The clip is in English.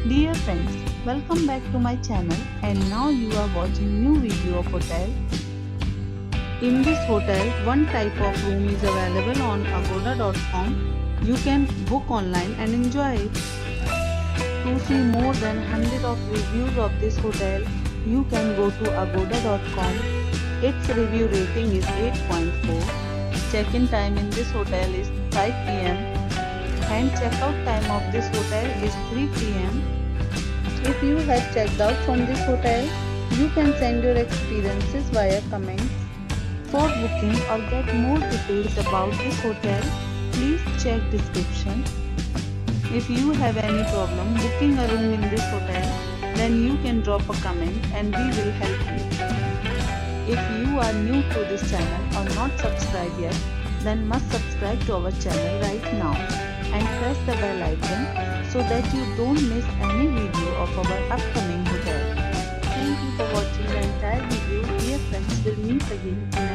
Dear friends, welcome back to my channel and now you are watching new video of hotel. In this hotel, one type of room is available on agoda.com. You can book online and enjoy it. To see more than 100 of reviews of this hotel, you can go to agoda.com. Its review rating is 8.4. Check-in time in this hotel is 5 p.m. and check-out time of this hotel is 3 p.m. If you have checked out from this hotel, you can send your experiences via comments. For booking or get more details about this hotel, please check description. If you have any problem booking a room in this hotel, then you can drop a comment and we will help you. If you are new to this channel or not subscribed yet, then must subscribe to our channel right now and press the bell icon so that you don't miss any video of our upcoming hotel. Thank you for watching the entire video. Dear friends, we'll meet again.